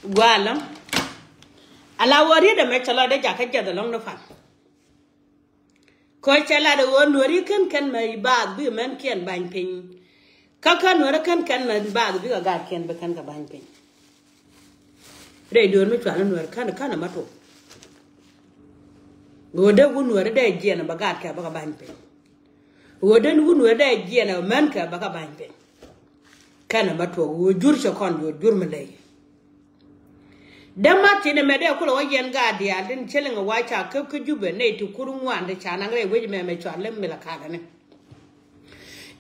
Gualam. Ala worry the metala de jacket along the fan. Coachella the one Norican can my bad be a man can bind pin. Kaka Norican can my bad be a god can become a bind pin. They do me to another kind of matter. Go there wouldn't wear a day gen of a god cap a bind pin. Wouldn't wear a day gen of a man cap a bind pin. Kind of matter would Jurcha con your Jurmalay. Demat in a medical yen guardian, then telling a white child could you be named to Kurumwan, the channel which may make your limb milacadane.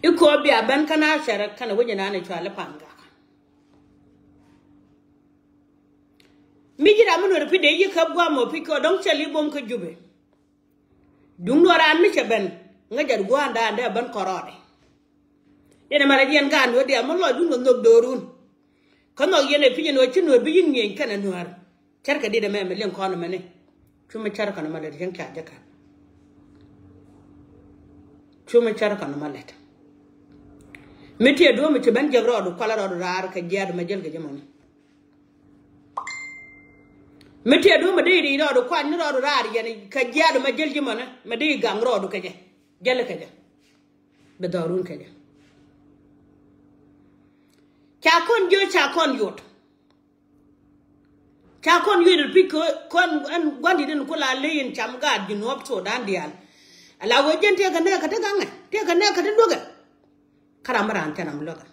You could be a bancana share kind of winning on a child panga. Mijiraman repeat a year cup guamo pico, don't tell you bom could you be. Dungra and Michaben, Najar Guanda and their bancorone. In a Maragian gun with the Amolo do not do. Come on, yen opinion what you know being in Cananua. Charka did a man million corner money. Chuma Charkan Mallet Jaka. Chuma Charkan Mallet. Metia do me to Benja Road, Colorado Rar, Kajad Majelga Jamon. Metia do Madidi, no, the Quan Road Rar, Kajad Majeljamana, Madi Gang Road, Kaja, Jelakaja. Bedorun Kaja. Chacon you chacon yot. Chacon you the pick con and one didn't call a lay in Chamgad, you know up to Dandian. Allow a gent take a neck at a gang, take a neck at a lugger. Caramaran Tanam lugger.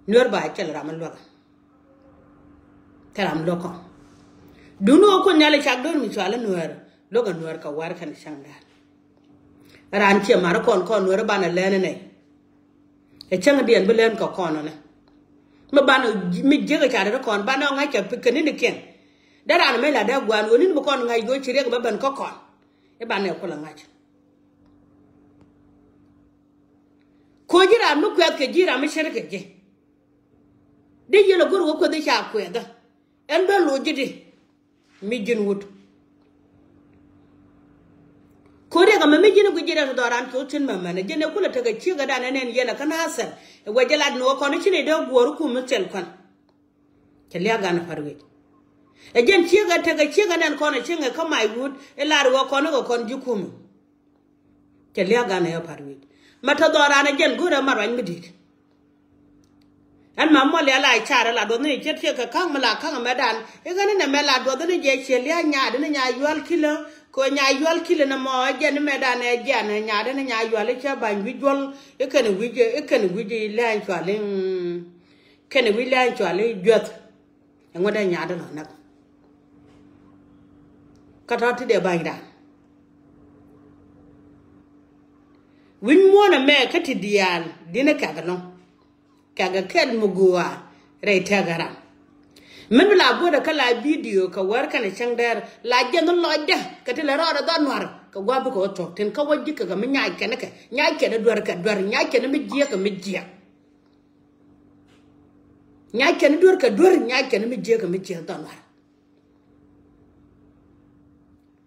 Nearby Chelaram lugger. Taram loco. Do no conjali chagdon which Alan were Logan work a work and shanga. Ranchi Maracon con were ban a lenene. A chang de and Belen Cocon. Mabano mid jigger at a con, but now I can pick an Indian. That animal that one will in Bocon I go to Baban Cocon. A banner colangach. Kojira look at Kajira Misherke. Did you good work with the sharp weather? And the logity. Midgeon wood. Korea Mamijin Gujira Doran Coachin Mamma, and Jenna could take a sugar than an Yena Canasa, and where you had no connection, a dog work who Mutelcon. Teliagan Farwit. Again, sugar take a chicken and corner chinga come my wood, a lad walk on a con Jukum. Teliagan Farwit. Matadoran again good a marine medic. And Mamma like Charles, I don't need to take a Kamala Kamadan, even in a melad, or the Jelia Yard and a usual killer. Konya yual killing a more again, Medan again, and Yadan and Yalicha by visual, you can widget land to can we land to a lay jet and what a yadan on up. Cut out to the bang. We want a mare cut it dial, dinner cagalon. Cagakel Mugua, Ray Tagaran. Men la boda kala video ka war kana chang der la jeng lodja ka tele ro do nwar ka gwabu ko to ten ka waji ka me nyaay ken dwar ka dwar nyaay ken me jiya ka me jiya nyaay ken dwar ka dwar nyaay ken me jiya ka me jiya do nwar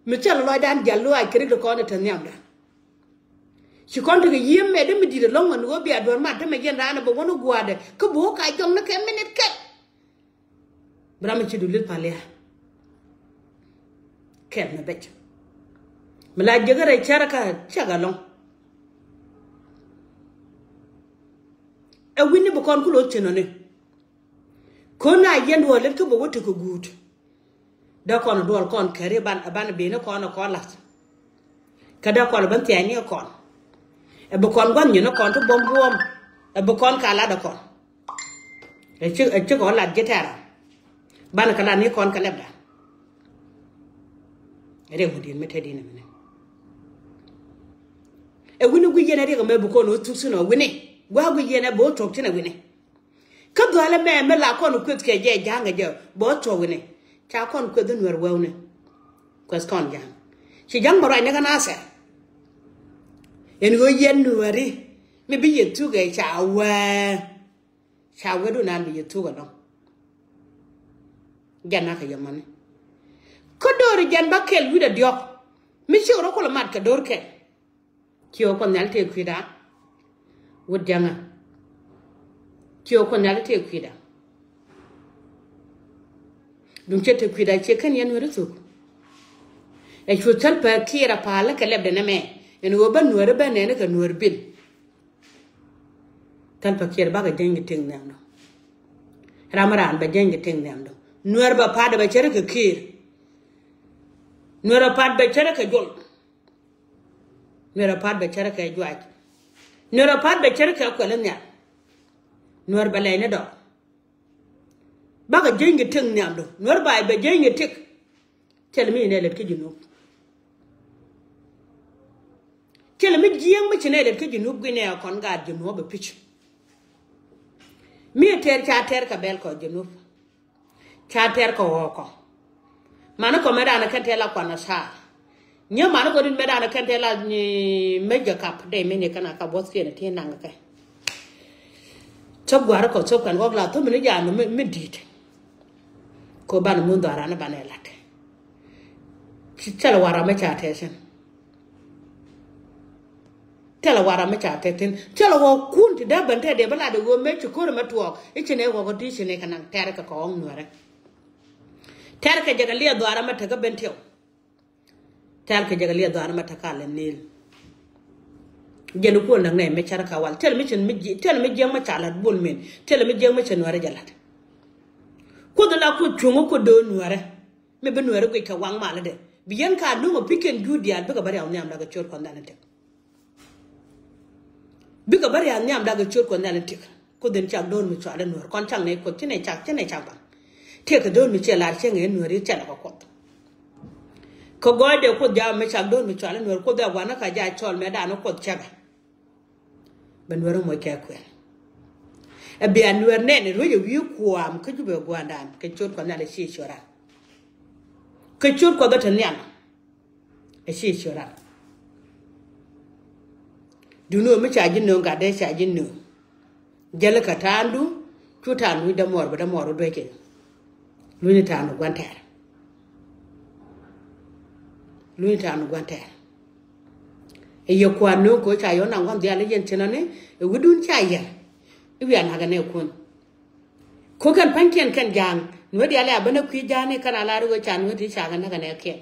me tel lo dan jallo ay kiri ko ne tan yamda ci konto ga yemme de me di de longa no bi adwar ma de me yenda na bo wono guade ko bo ka jong na ke minute ke Brahma Chidulit Palia Cat na betch. Malajagar a charaka chagalong. A winnie bocon culochin on it. Kona yen were little but what to go good. Duck on a door con carry ban a ban being a corner collas. Cadak on a bantiani a con. A bocon one, you know, con to bomb warm. A bocon calada con. A chick all at Getara. Banakala ni kon kalebda rewu din metedi na mene e winu guyene re me bu ko no tuksu no wini gwa guyene bo tok tina wini ka do ala me la kon kwet ke je janga je bo to wini cha kon kwet no wer wewne kwes kon jang ci jang mo ray ne kana se en go yen no wari me bi yetu ga cha we do nan bi yetu ga no Jana ka yamane ko dor jan bakel wi da diok mi ci ro ko la mat ka dor ke ci o ko nalte kwida wud janga ci o ko nalte kwida dum chete kwida che kan yan wara so e chu tal pa kira pa la ka lebde na me en wo ban nuwar ban ne ka nuwar bil tal pa kira ba ga dengi ting nam do ramaran ba dengi ting nam do nuwar ba pa da ba chere ka kir nuwar pa ba chere ka jol nuwar pa ba chere ka jwaaj nuwar pa ba chere ka ko len ya nuwar ba lay ne do ba ga dengi ting nam do nuwar ba ba dengi tik tel mi ne le ke jinu tel mi jiyang ma chine le ke jinu gine kon ga jinu ba pich mi ter cha ter ka bel ko jinu cha ter ko ko mana ko meda na kente la kwana sa nya mana ko din meda na kente la ni meja kap de mi ne kana ka bos ke ne tin nang ka chop gwara ko chop kan gogla to mi ja no mi dit ko ban mun do ara na banelate tela wara ma cha tesen tela wara ma cha teten tela wo kunti da bante de bala de go me ko ma tuo e chene go di chene kan ter ka ko on nore ter ka jaga liya do ara ma ta ga bente ter ka jaga liya do ara ma ta ka le nil jenu ko nang ne me char ka wal tel mi chen mi tel mi jeng ma cha la bol men tel mi jeng ma chen nore jalat ko do la ko chungo ko do nore me be nore ko ka wang ma la de biyan ka no piken judial biga bari awni am daga chor ko ndalante biga bari awni am daga chor ko ndalante ko den chak don mi chwale nor kon chang ne ko tine chak ba te ka don mi chela chenge nor ri chela ko ko gode ko ja mi chak don mi chwale nor ko da wana ka ja chol me da no ko chaga ben waro mo ka ko e bi anwer ne ne ro wi ko am ka jube gwandan ka chor ko ndale shi chora ke chur ko bata nyana e shi chura duno mi chaji no ga de chaji no jel ka tandu tutanu da mor ba da mor do ke luni tanu gwantere e yo kwa no ko cha yo na ngam dia le yen chenane e wudun cha ya e wi ana ga ne ko kan panken kan jang no dia la bana kwi jane kana la ru chan wo ti cha ga na ne ke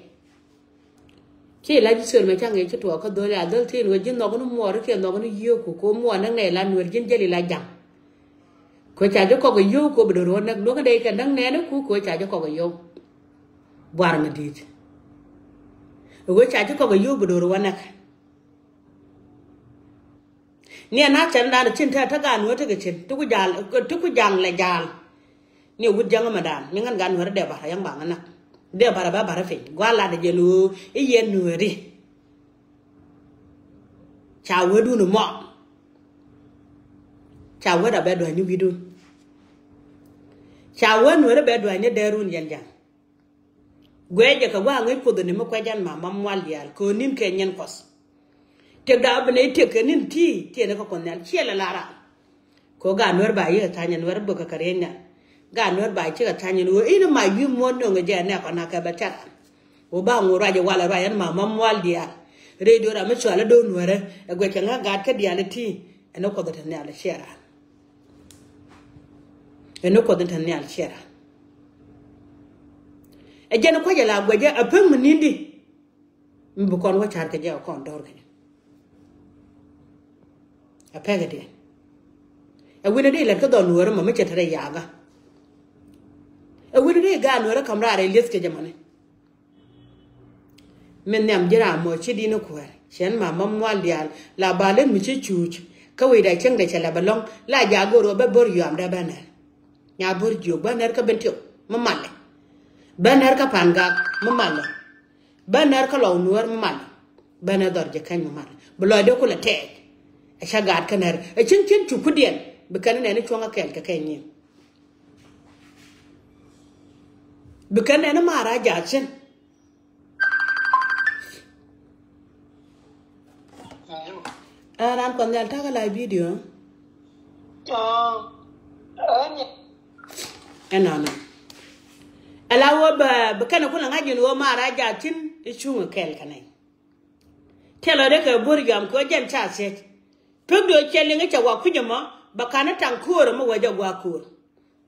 ke la ji sur me chang e to ko do la dal tin wo jin no no mo ru ke no no yo ko mo na ne la nur jin jeli la jang ko cha jo ko yo ko be do na no ga de ka nang ne no ku ko cha jo ko yo war na dit wo cha jo ko yo be do ro na ne na chan da chin ta ga no ta ga chin tu ku jang la jal ni wud jang madan ni ngan gan wara de bara yang bang na de bara ba bara fe gwala de jenu e yen nueri cha wedu no mo cha wada be do ni widun cha wanu wara be do ni derun yan jang gweje ka gwa ngai kudu ni mo kwa jan ma mamwal yal ko nim ke nyen kos te da bne te ke nin ti te ne ko konal chiela lara ko ga nor ba ye ta nyen wara bo ka karenya ga nor ba chi ka tanyin wo ina ma yu mo no nge ne ko na ka bata o ba ngo raje wala ra yan ma mamwal dia re do ra me chwala do nuore e gwe nga ga ka dia le ti eno ko da ne ala shera eno ko da ne ala shera e jeno ko je la gwe je apem nindi mbu kon wo char ka je ko ndor ga apega de e wina de la ka do nuore ma me chetare yaga e wina de ga nuore kamra re leske jamane men nam jira mo chidi no ko shen ma mamwal dial la balen mi chi chuch ka we da cheng da chala balong la ja goro be bor yam da baner nya bor jo baner ka bentio mamalle baner ka panga mamalle baner ka law nuor mamalle baner dor je kan mamalle blo de ko la te e shagat kaner e chin chin chu kudien be kan ne ne chonga kel ka kenyi be kan ne mara ja chen ran kon dal ta la video enana ala wo ba kana kula ngajin wo mara ja tin ichunga kel kanai telo de ka burgam ko jan cha set pegdo chele nga cha wa kunyama bakana tankuro mo waja gwa kur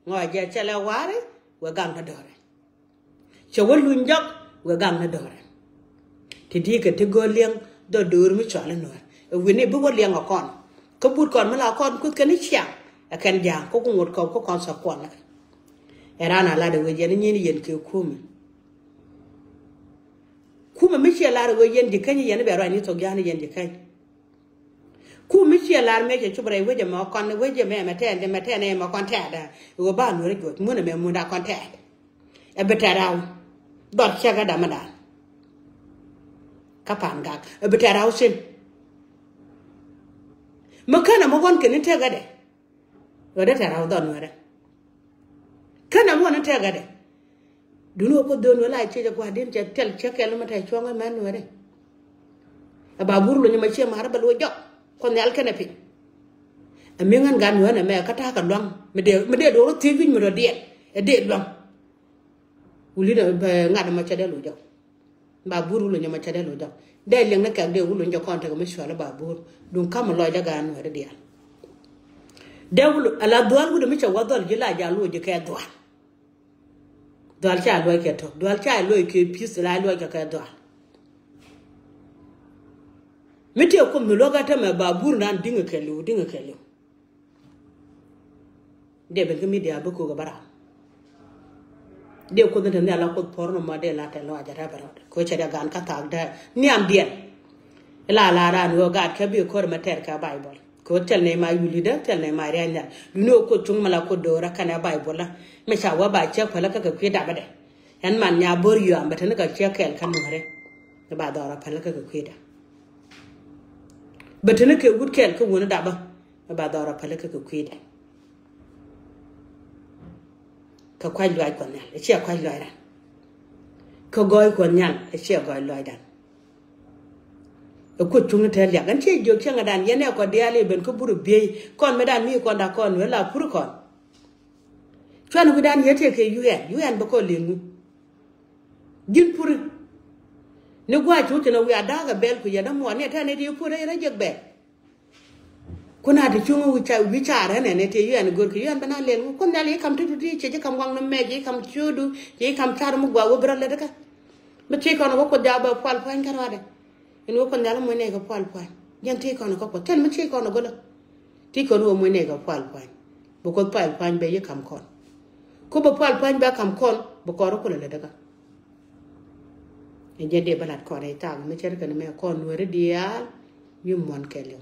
ngoja chala ware wa gam da dore cho wo lun jok we gam na dore ti di ke te go liang do dur mi chwala no we ne bu wo liang akon ko but kon mala kon ku ke ni chia akan jang ko ngot ko kon sa kon la era na la de we yen ni yen ke kuma mi chia la we yen di kan yen be ro ni to gyan yen di kan ku mi chia la me ke chubre we je ma kon we je me te ne ma kon ta da we ba no re go mu na me mu da kon ta e betaraw dor chia ga da ma da kapan ga e betaraw sin makana mo gon ke ni te ga de we da taraw don we da kana mo na te ga de duno ko don wala ce ko den ce tel ce kel ma tay chonga man we de ba burlo ni ma che ma harba lo jok ko nyal kana pi mi ngan gan we na me kata ka dong me de do ro ti vin me do de e de dong uli da ba ngada ma che de lo jok ba burlo ni ma che de lo jok de leng na ka de wulo jok kon ta ko me shwala ba bur dun kam lo da gan we de de wulo ala doal wudo mi che wadol jila ja lo je ka doal doal cha lo ke to doal cha lo ke pis la lo ke ka doal miti ko mi lo ga ta me babur nan dinga kelu de be mi dia bako ga bara de ko da ne ala ko porno ma de la ta lo ajara bara ko cha da gan ka ta da ni am bien la ran wo ga ka bi ko ma ter ka bible ko tel ne ma yuli da tel ne ma rianya duno ko tung mala ko do ra kana bible la me cha wa ba che ko la ka kwi da ba de yan man nya bor yu am batane ka che kel kan more ba da ra pala ka kwi da batane ke wut kel ko wona da ba da ra pala ka kwi da ka kwai loi ko nya e che kwai loi ra ko goy ko nya e che goy loi da ko chung te ya gan che jo chen dan yene ko dia le ben ko buru be kon me dan mi ko da kon we la pur kon chwan ku dan yete ke un ba ko lengu gin pur ne gwa chu te no wi ada ga bel ku ya da mo ne ta ne di pur re je be kuna da chung wi cha ra ne te un gor ku un bana lengu kon dal kam tu di che kam wang no me je kam chudu je kam char mu gwa wo bra le da ka me che kon ko da ba fal pan kan wa de en wo ko ndala mo ne ga pal pal yan ti ko no ko ten ma chi ko no golo ti ko no mo ne ga pal pal bo ko pal pal be ye kam kon ko bo pal pal ba kam kon bo ko ro ko le daga en je de balat ko re ta me cher ka me kon no re dia mi mon kele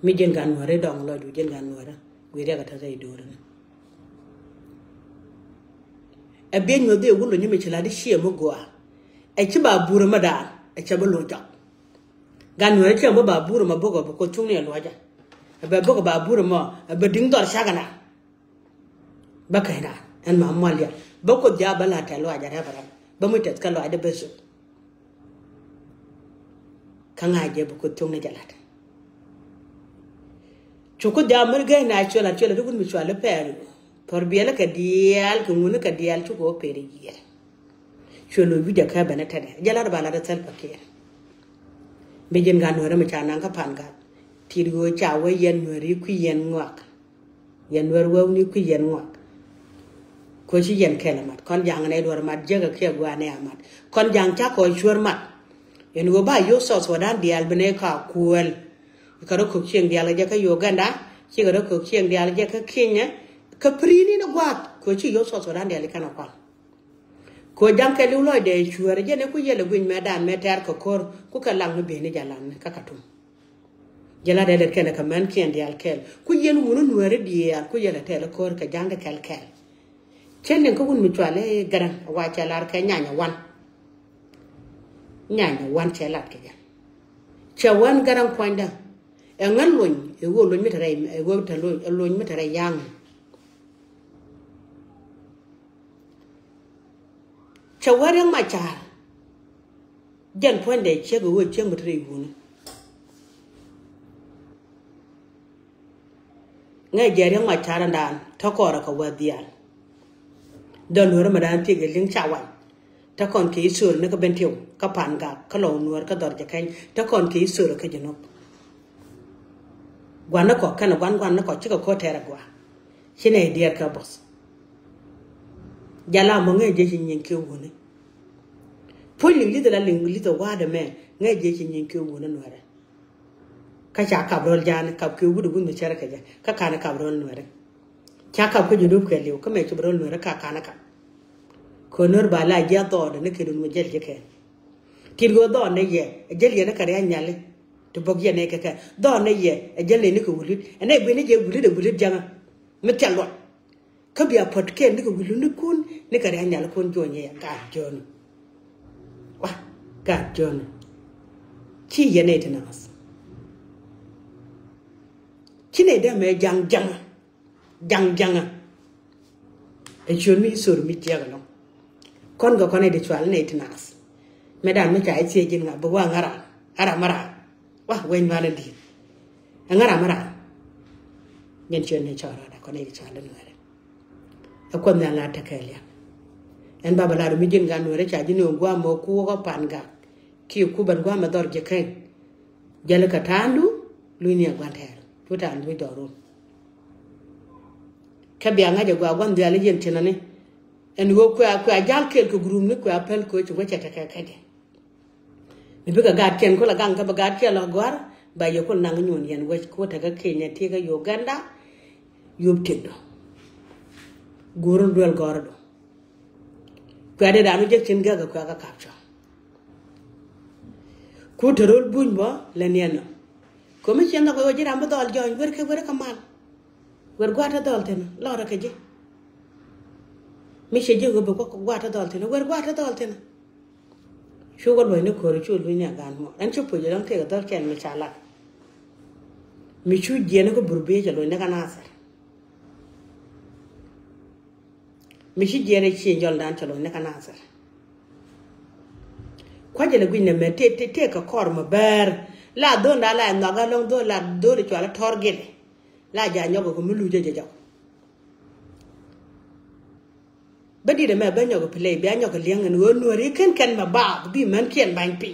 mi jengan no re dong lo du jengan no re wi re ga ta dai do re e be nyo de wulo ni me chila di shie mo go a e chi ba buru ma da e cha bolo ja gan no cha ba buru ma bogo ko chung ne lo ja ba bogo ba buru ma ba ding dor sha kana ba kai na an ma malya ba ko ja bala ta lo ja ra bara ba mu tet ka lo da besu kan ha je ba ko chung ne jala ta chuko ja mer ga na chola du mi chola per por biela ka dial ko mun ka dial chuko pere yi cholo bi da ka bana tade jalar bala da sal pakir be jen ga no ra ma cha nan ka pan ga tirgo cha we yen no ri ku yen ngwak yen wer wo ni ku yen ngwak ko chi yen kele mat kon jang ne dor mat je ga ke gwa ne amat kon jang cha ko chur mat en go ba yo so so dan dial bene ka kuel ka ro ko chien dial je ka yo ganda chi ga ro ko chien dial je ka kinya ka prini no gwa ko chi yo so so dan dial kana kwa ko jam ke lu loy de chuere je ne ku yele gwin medan meter ko kor ku ka lang be ni jalan ka katum jala de ken ka man kien dial kel ku yelu wonu nuere dial ku yele tele kor ka jande kel chenden ko won mi twale garan wa cha lar ka nyanya wan chelat ke ja chawan garan kwanda e ngan lon e wo lon mi tare e wo ta lon mi tare yang chawarang machar jan ponde chego wo chemo tre gunu ngai jarang machar ndan takora ka wadial don wor madan tige ling chawan ta kon ki sur ne ka bentiu ka pan ga ka lo nuor ka dor jakan ta kon ki sur ka jino gwana ko kana gwan na ko chiko ko tera gwa shine diar ka boss jala mo ngai je nyin ke woni poli li de la li to wa de me ngai je nyin ke woni no re ka cha ka brol jan ka ke wudu gun chere ka ja ka kana ka brol no re cha ka ko judu ke le ko me ke brol no re ka kana ka ko nor ba la ja to de ne ke dun mo jel je ke tir go do ne ye jel ye ne ka re nyale to bog ye ne ke ka do ne ye jel ne ko wulit ene bi ne je wulit janga me telo ka biya pot ke ne ko wulit kun ne ka re nyale kun jonye ka jon wa ka jon chi ye ne tenas kine da me jang e chon mi sur mi tiaga no kon go kon e de chwal ne tinas me dan me chai tie jin nga bo wa ngara mara wa wen ma na di ngara mara nyen chen ne chara da kon e de chwal no re e kon na la ta kelia en baba la mi jin ga no re cha jin ngwa mo ku ko pan ga ki ku ban gwa ma dor je ken jale ka tandu lu ni gwa ter puta ndu doro kabia ngaje gwa gwande ale yentena ne en go kwa jal kel ko group ne ko appel ko ci wacha ta kade ni biga gad ken ko la ganga ba gad kel gwar ba yo ko nang nyon yen wach ko ta ga Kenya ti ga Uganda yob teddo goro dol gordo kwa de da mi jek tin ga ko ga kapcho ko terol buñ ba len yen ko mi chen ko jira am dol joñ wer ka mal wer gwata dol ten lora ka je mi se je go ko gwata dol ten wer gwata dol ten shu go ne ko ri chu lu nya gan mo an chu pu je dang te ga dol ken mi chala mi chu je ne ko burbe je lo ne kana sa mi shi je re chi jol dan chalo ne kana sa kwa je le gwi ne me te ka kor mo ber la do nda la no ga long do la do ri chala torgele la ja nyogo ko mulu je jaw badi de me ba nyogo play ba nyogo liang no no ri ken ma ba bi man ken ban pi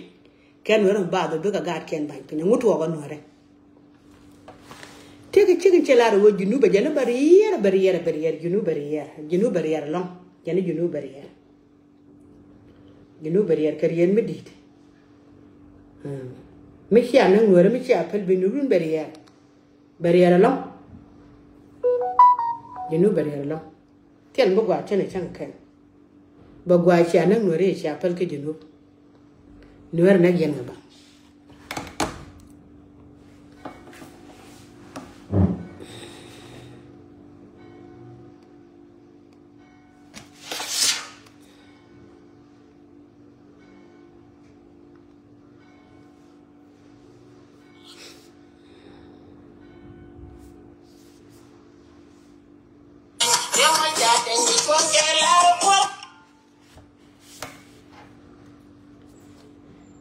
ken no ba do ga ga ken ban pi ngutu go no re tege chicken chelaro wo junu ba jana barriere junu barriere long jana junu barriere karien medit mi chia na ngore mi chia pel binu run barriere long junu barriere long ken bo gwa chene chang ken bo gwa chia na ngore chia pel ke junu nuer na gen ba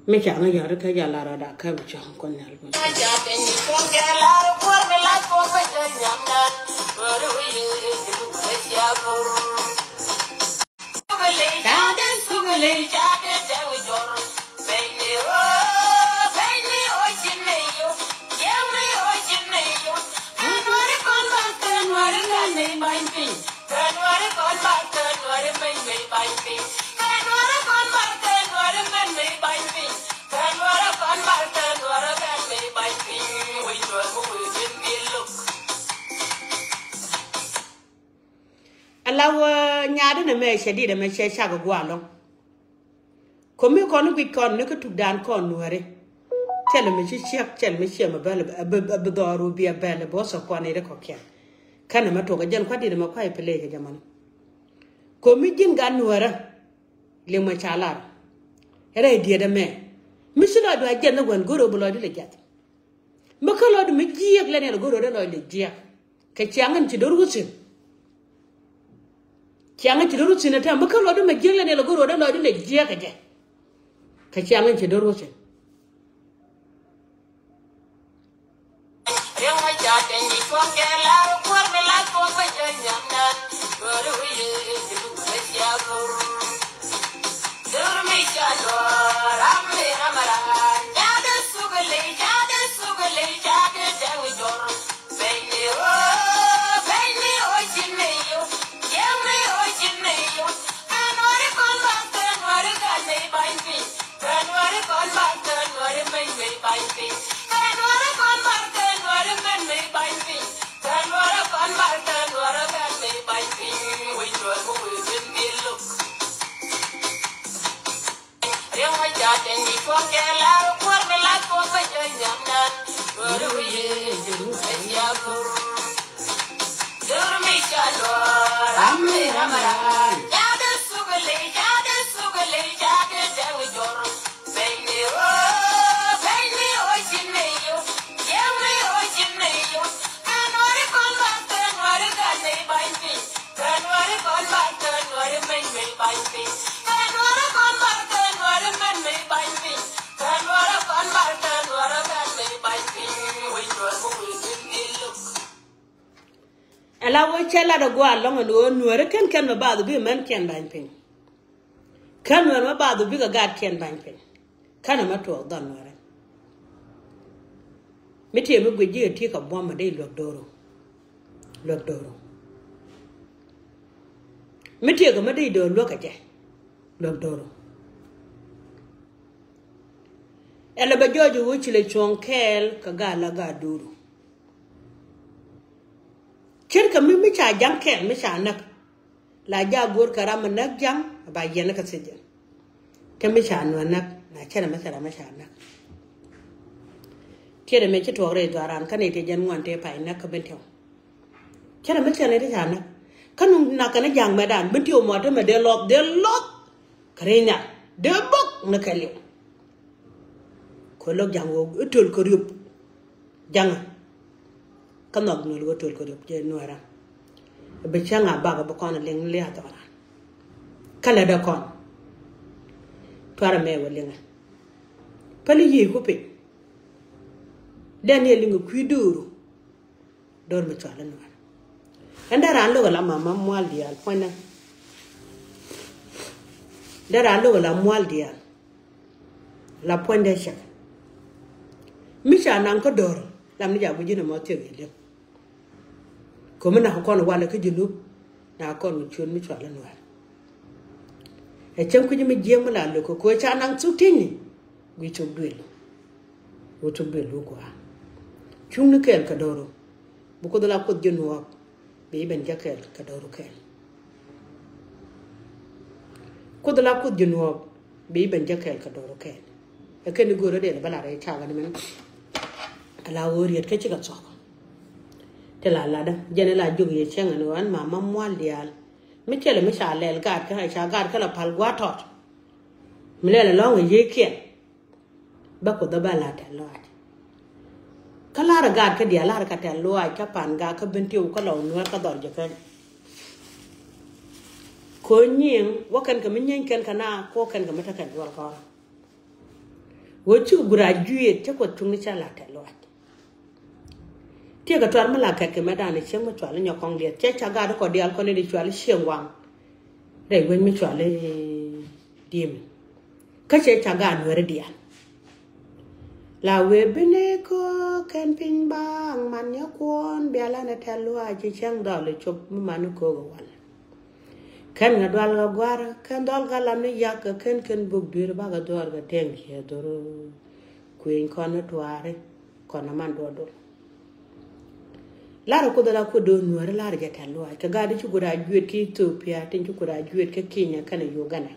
me cha na yar ka ya la ra da ka bi chon kon nal ko alawa nyaade na me shedi da me che shaga gwalo komi kono bi kon ne ko tudan kon nuare tele me chi chiak tel me chema bale be doru bi bale bo so kon ire ko ken kana ma to ga jan kwadi da ma kwai pele ga jamani komi jin gan nuara le ma chalar ere die da me misilo do ajen na gon goro bulo di le jat makalo do me jiek le ne goro de lo le jiek ke chiangan ci doru sin chiangan ci doru sin ta makalo do me jiek le ne goro de lo di le jiek ke chiangan ci doru sin con bạc tên người mình bị bánh phi tên người con bạc tên người mình bị bánh phi tên người con bạc tên người mình bị bánh phi we người vui xin đi lúc riêng mấy cha trên đi con kẻ lao quên cái lá con phải chơi nhầm đàn người đâu về đừng phải giao thương đưa mi cha lo ram mi ramadan cha de sugali cha de đang với giọt baby ơi xin này yo yeah me ơi xin này yo anh nói con bạn tên nói cái này bay đi anh nói con bạn tên nói mình bay đi anh nói con bạn tên nói mình bay đi anh nói con bạn tên nói mình bay đi we rồi vui xin đi lúc ala wo chela da go along no nuore ken ma ba du men ken ban pin kan nuore ma ba du bi ga gat ken ban pin kan ma to don nuore mi te mi gwe ji ti ka bo ma dei lok doro mi te ga ma dei do lo ka je lok doro ele ba joju wo chile chon kel ka ga la ga duru chen ka mi cha jam ken mi cha nak la ja gor karam nak jam ba yen ka sejen ke mi cha no nak na chen ma cha nak chen me che to re do ran ka ne te jan wan te pai nak ka ben tew chen ma chen ne te cha nak kanu na ka na jang ma dan ben tew mo te me de lot krenya de bok na ka le ko lok jang wo utol ko ryup jang kanok no lo tol ko je noara be changa baga ba kon leng le atara kala da kon twara me wolenga pali yi ko pe daniel ngo kuiduru dor me twala no andara lo la mama mwal dial pona dara lo la mwal dial la ponde chak misha nan ko dor lam ni jabu jina mo te gele ko mena ko no wala ke jinu na ko no chun mi twala no e chen ku jimi jeng la lo ko cha nan su tini wi chok duelo wo chok duelo ko chung ni kel ka doro bu ko dala ko jinu wa be ben jakel ka doro kel ko dala ko jinu wa be ben jakel ka doro kel e ken ni goro de bala re cha ga ni men ala woriet ke chiga tsoko te la da jene la jogi ye chenga no an mama mwal dial mi tele mi sha lel gat ka sha gat ka la pal gwa tot mi le la long ye kien ba ko da bala te lo at kala ra gat ka dia la ka te lo ay ka pan ga ka bentiu ka lo no ka dor je ka ko nyin wakan ka mi nyin ken kana ko kan ka mata kan wal ka wo chu graduate te ko tungni cha la te lo at tia ka twar mala ka ke madane cheng ma twala nyokong dia che cha ga ko dial ko ne di twala cheng wang re wen mi twala dim ka che cha ga no re dia la we bene ko kan pin bang man ya kwon biala na telu a ji cheng do le chop man ko go wal kan ga dwal ga gwar kan dol ga lam ni yak ken bug dir ba ga dor ga teng che dor kuin ko na tware ko na man do do lara ko dala ko do nuare lara ga talo ka ga di gura juet ki Ethiopia tin gura juet ka Kenya kana Uganda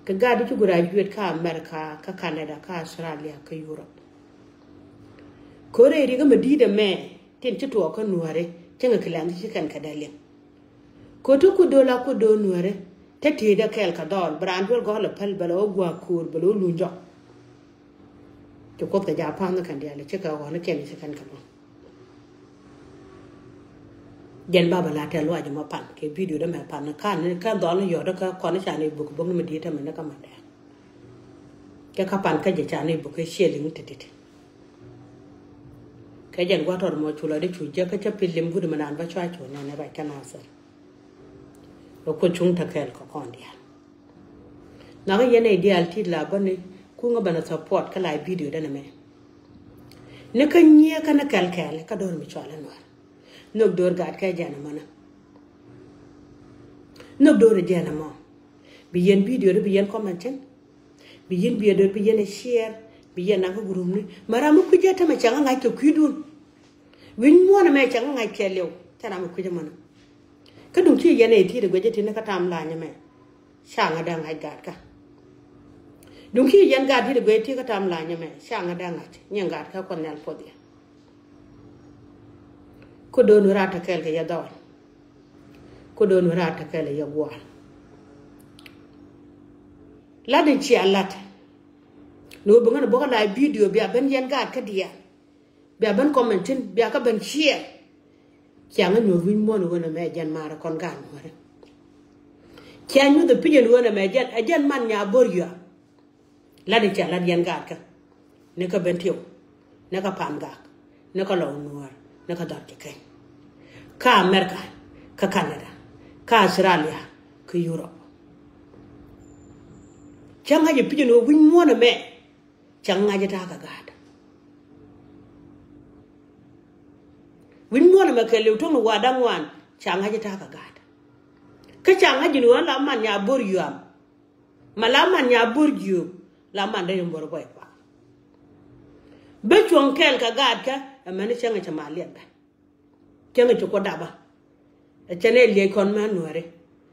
ka ga di gura juet ka America ka Canada ka Australia ka Europe ko re ri ga medida me tin to ko nuare tinga kilan ci kan ka dalen ko to ko do la ko do nuare te te da kel ka dol brandwel go la pal bala o gwa kur bala lunjo to ko ta Japan kan dia le ci ka ho na ken ci kan ka gen baba la te lo ajuma pan ke video da me pan kan ne ka dol yo da ka ko ne cha ne buk bong me di ta me na ka ma de ke ka pan ka je cha ne buk ke sheling titit ke jen gwa tor mo chula de chu je ka cha pilim gu de manan ba chwa chu ne ba ka na sa ro ko chung ta kel ko kon dia na ga ye ne ideal ti la ba ne ku nga bana support ka live video da ne me ne ka nye ka na kel ka dor mi chwa la no nok dor gat ka jana mana nok dor jana mo bi yen video bi yen comment bi yin bi do bi yin share bi yin na ko gurum ni mara mu ku jeta ma changa ngai to kuidun win mo na me changa ngai kelew tara mu ku jamana ka dum ti yin e ti de gojeti na ka tam la nya me changa da ngai gat ka dum ki yin gat ti de gojeti ka tam la nya me changa da ngai nyen gat ka kon nal podi ko do no rata kel ke ya dawal ko do no rata kel ya gwal la de chi alata no bu ngana boka la video bi aben yen gat ka dia bi aben commenting bi aka ben share kyanga no win mo no na me jan mara kon gan more kyanyu de pijen wona me jan ajan man nya boryo la de chi alata yen gat ka ne ka ben tiyo ne ka pam gak ne ka law nuar ne ka dar ke ka America ka Canada ka Australia ka Europe changa je pijen no win mo na me changa je ta ka gada win mo na me ke lew to no wadan wan changa je ta ka gada ka changa je no la man nya boryo am mala man nya boryo la man de mbor boy pa be chon kel ka gad ka amane changa chama lienda changa choko daba chane le kon man nore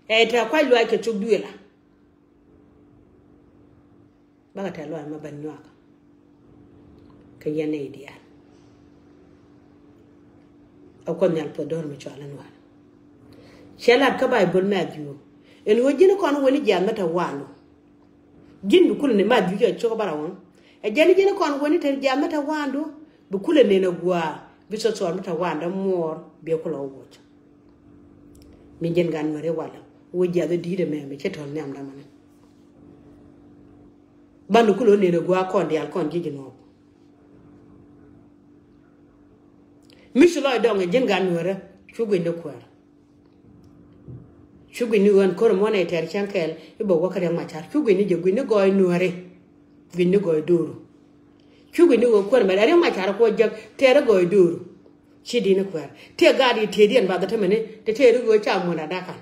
e ta kwa lwa ke tugduela baga ta lwa ma ban nywaka ka yene idia akon nyal podor mi chala nwa shelat ka bible ma diu en wojine kon woni jannata wano jindu kul ne ma diu ke choko barawon e jeni jeni kon woni ter jannata wando bu kule ne na gwa bi so so mata wanda mor be kula wocha mi jen gan mare wala woja de dide me chetol ne am da man bandu kulo ne na gwa kon di al kon jiji no mi so lo do nge jen gan wore chugo ne kwar chugo ni won ko mo ne ter chankel e bo wakare ma char chugo ni je gwini goy nuore gwini goy duru chugo ni wo kwar ma are ma char ko jag tere goy duru chidi ne kwar te gadi te dien ba da temene te tere go cha mo na daka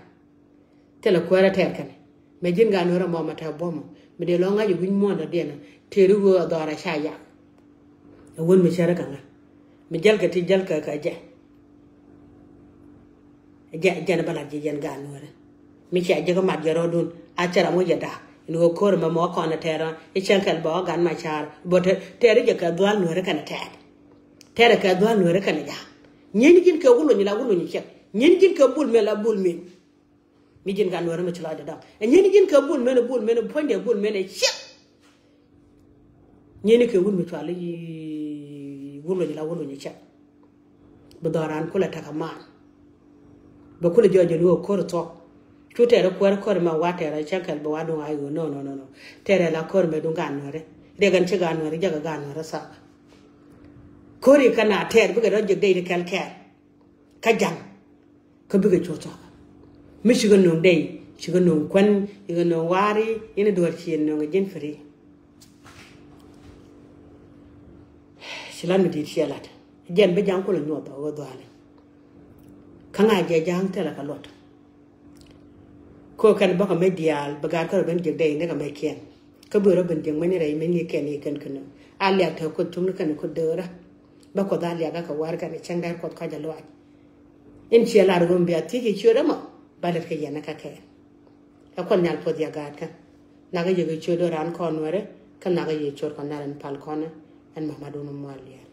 te la kwara ter kan me jin gan wore mo mata bomo me de lo nga ju gwin mo da dena tere go dora sha ya won mi chara kan mi jalka ti jalka ka ja jana bala je jan gan wore mi cha je ko mat jaro dun a chara mo jada no ko ma mo ko na tera e chankal ba gan ma char bo tere je ka dwal wore kan tere ka dwal wore kan ja nyen jin ka wulo ni la wulo ni chet nyen jin ka bul me la bul me mi jin gan wore ma chla da nyen jin ka bul me ponde bul me ne chet nyen ka wul mi twali wulo ni la wulo ni chet bo doran kula takaman ba kula jojo no ko to chutere ko ma watere chankal ba wadu ayo no tere la ko me dunga nore de gan che gan nore jaga gan nore sa kori kana ter buga do jegde de kalker ka jang ko buga choto mi shiga no dei shiga no kwan shiga no wari ina do chien no gen fri silan mi di chialat jen be jang ko lo nyoto go do ale kanga je jang tela ka lot ko kan baka medial bagar ko ben jegde ne ka me ken ka buro ben jeng mani rai men ken ni kan kan ali ta ko tum kan ko dora ba ko dali aga ka war kan changar ko ka jalo in ci la rum bi ati ki chura ma balat ka yana ka ke ka ko nyal pod ya ga ka na ga je chodo ran ko nore kan na ga ye chor kan naran pal kona en mamadu no maliya